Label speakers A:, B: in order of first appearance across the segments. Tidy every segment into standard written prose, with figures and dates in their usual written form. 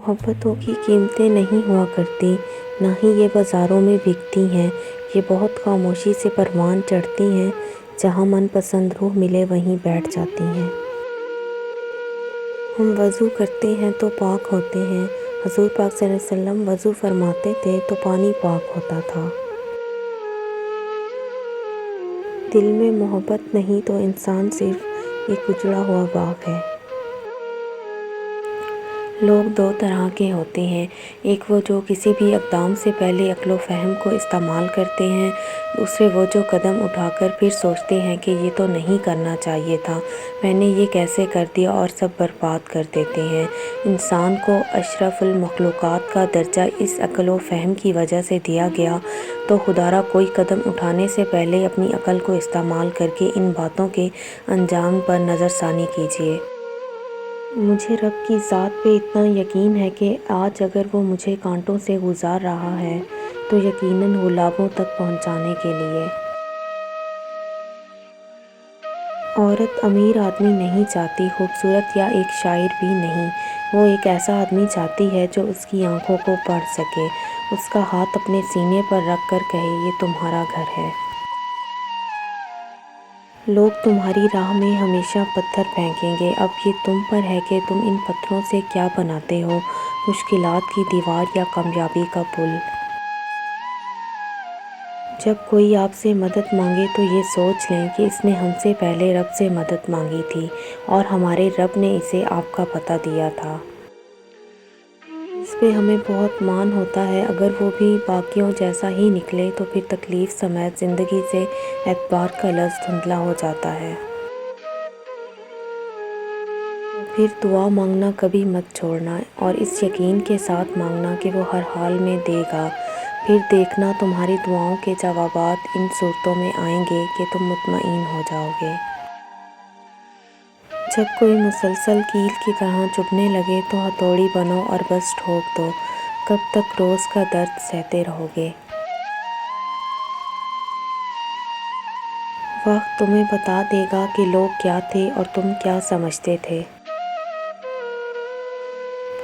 A: محبتوں کی قیمتیں نہیں ہوا کرتی، نہ ہی یہ بازاروں میں بکتی ہیں۔ یہ بہت خاموشی سے پروان چڑھتی ہیں، جہاں من پسند روح ملے وہیں بیٹھ جاتی ہیں۔ ہم وضو کرتے ہیں تو پاک ہوتے ہیں۔ حضور پاک صلی اللہ علیہ وسلم وضو فرماتے تھے تو پانی پاک ہوتا تھا۔ دل میں محبت نہیں تو انسان صرف ایک اجڑا ہوا باغ ہے۔ لوگ دو طرح کے ہوتے ہیں، ایک وہ جو کسی بھی اقدام سے پہلے عقل و فہم کو استعمال کرتے ہیں، دوسرے وہ جو قدم اٹھا کر پھر سوچتے ہیں کہ یہ تو نہیں کرنا چاہیے تھا، میں نے یہ کیسے کر دیا، اور سب برباد کر دیتے ہیں۔ انسان کو اشرف المخلوقات کا درجہ اس عقل و فہم کی وجہ سے دیا گیا، تو خدارا کوئی قدم اٹھانے سے پہلے اپنی عقل کو استعمال کر کے ان باتوں کے انجام پر نظر ثانی کیجیے۔ مجھے رب کی ذات پہ اتنا یقین ہے کہ آج اگر وہ مجھے کانٹوں سے گزار رہا ہے تو یقیناً گلابوں تک پہنچانے کے لیے۔ عورت امیر آدمی نہیں چاہتی، خوبصورت یا ایک شاعر بھی نہیں، وہ ایک ایسا آدمی چاہتی ہے جو اس کی آنکھوں کو پڑھ سکے، اس کا ہاتھ اپنے سینے پر رکھ کر کہے یہ تمہارا گھر ہے۔ لوگ تمہاری راہ میں ہمیشہ پتھر پھینکیں گے، اب یہ تم پر ہے کہ تم ان پتھروں سے کیا بناتے ہو، مشکلات کی دیوار یا کامیابی کا پل۔ جب کوئی آپ سے مدد مانگے تو یہ سوچ لیں کہ اس نے ہم سے پہلے رب سے مدد مانگی تھی، اور ہمارے رب نے اسے آپ کا پتہ دیا تھا۔ اس پہ ہمیں بہت مان ہوتا ہے، اگر وہ بھی باقیوں جیسا ہی نکلے تو پھر تکلیف سمیت زندگی سے اعتبار کا لفظ دھندلا ہو جاتا ہے۔ تو پھر دعا مانگنا کبھی مت چھوڑنا، اور اس یقین کے ساتھ مانگنا کہ وہ ہر حال میں دے گا۔ پھر دیکھنا تمہاری دعاؤں کے جوابات ان صورتوں میں آئیں گے کہ تم مطمئن ہو جاؤ گے۔ جب کوئی مسلسل کیل کی طرح چبھنے لگے تو ہتھوڑی بنو اور بس ٹھوک دو، کب تک روز کا درد سہتے رہو گے۔ وقت تمہیں بتا دے گا کہ لوگ کیا تھے اور تم کیا سمجھتے تھے۔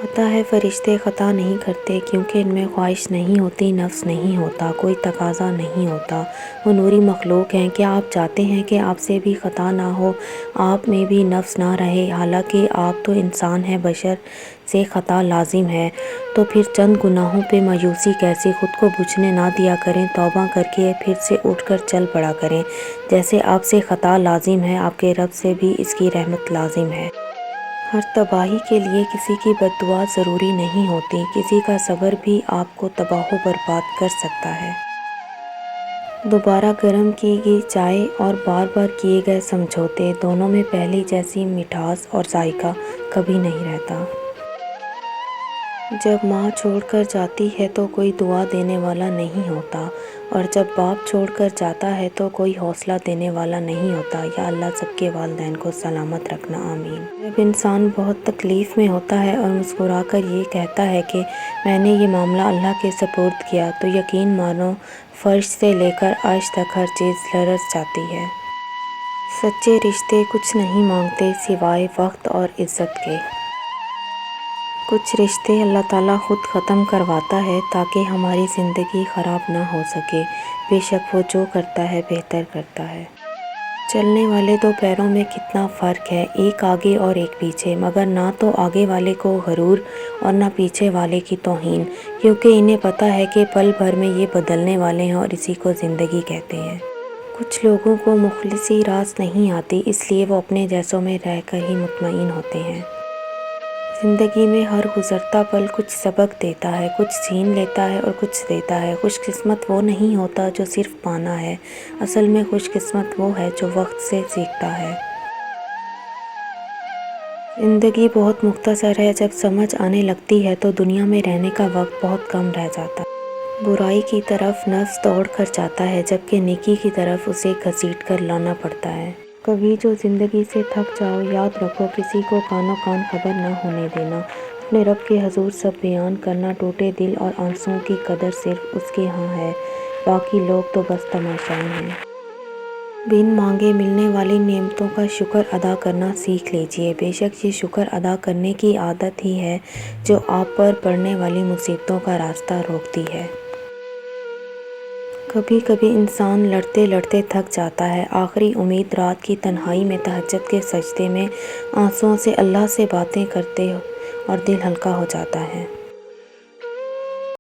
A: پتہ ہے فرشتے خطا نہیں کرتے، کیونکہ ان میں خواہش نہیں ہوتی، نفس نہیں ہوتا، کوئی تقاضا نہیں ہوتا، وہ نوری مخلوق ہیں۔ کیا آپ چاہتے ہیں کہ آپ سے بھی خطا نہ ہو، آپ میں بھی نفس نہ رہے؟ حالانکہ آپ تو انسان ہیں، بشر سے خطا لازم ہے، تو پھر چند گناہوں پہ مایوسی کیسی؟ خود کو بجھنے نہ دیا کریں، توبہ کر کے پھر سے اٹھ کر چل پڑا کریں۔ جیسے آپ سے خطا لازم ہے، آپ کے رب سے بھی اس کی رحمت لازم ہے۔ ہر تباہی کے لیے کسی کی بد دعا ضروری نہیں ہوتی، کسی کا صبر بھی آپ کو تباہ و برباد کر سکتا ہے۔ دوبارہ گرم کی گئی چائے اور بار بار کیے گئے سمجھوتے، دونوں میں پہلی جیسی مٹھاس اور ذائقہ کبھی نہیں رہتا۔ جب ماں چھوڑ کر جاتی ہے تو کوئی دعا دینے والا نہیں ہوتا، اور جب باپ چھوڑ کر جاتا ہے تو کوئی حوصلہ دینے والا نہیں ہوتا۔ یا اللہ سب کے والدین کو سلامت رکھنا، آمین۔ جب انسان بہت تکلیف میں ہوتا ہے اور مسکرا کر یہ کہتا ہے کہ میں نے یہ معاملہ اللہ کے سپرد کیا، تو یقین مانو فرش سے لے کر عرش تک ہر چیز لرز جاتی ہے۔ سچے رشتے کچھ نہیں مانگتے سوائے وقت اور عزت کے۔ کچھ رشتے اللہ تعالیٰ خود ختم کرواتا ہے تاکہ ہماری زندگی خراب نہ ہو سکے، بے شک وہ جو کرتا ہے بہتر کرتا ہے۔ چلنے والے دو پیروں میں کتنا فرق ہے، ایک آگے اور ایک پیچھے، مگر نہ تو آگے والے کو غرور اور نہ پیچھے والے کی توہین، کیونکہ انہیں پتہ ہے کہ پل بھر میں یہ بدلنے والے ہیں، اور اسی کو زندگی کہتے ہیں۔ کچھ لوگوں کو مخلصی راس نہیں آتی، اس لیے وہ اپنے جیسوں میں رہ کر ہی مطمئن ہوتے ہیں۔ زندگی میں ہر گزرتا پل کچھ سبق دیتا ہے، کچھ چھین لیتا ہے اور کچھ دیتا ہے۔ خوش قسمت وہ نہیں ہوتا جو صرف پانا ہے، اصل میں خوش قسمت وہ ہے جو وقت سے سیکھتا ہے۔ زندگی بہت مختصر ہے، جب سمجھ آنے لگتی ہے تو دنیا میں رہنے کا وقت بہت کم رہ جاتا ہے۔ برائی کی طرف نفس دوڑ کر جاتا ہے، جبکہ نیکی کی طرف اسے گھسیٹ کر لانا پڑتا ہے۔ کبھی جو زندگی سے تھک جاؤ، یاد رکھو کسی کو کانوں کان خبر نہ ہونے دینا، اپنے رب کے حضور سب بیان کرنا، ٹوٹے دل اور آنسوؤں کی قدر صرف اس کے ہاں ہے، باقی لوگ تو بس تماشائی ہیں۔ بن مانگے ملنے والی نعمتوں کا شکر ادا کرنا سیکھ لیجیے، بے شک یہ شکر ادا کرنے کی عادت ہی ہے جو آپ پر پڑنے والی مصیبتوں کا راستہ روکتی ہے۔ کبھی کبھی انسان لڑتے لڑتے تھک جاتا ہے، آخری امید رات کی تنہائی میں تہجد کے سجدے میں آنسوؤں سے اللہ سے باتیں کرتے اور دل ہلکا ہو جاتا ہے۔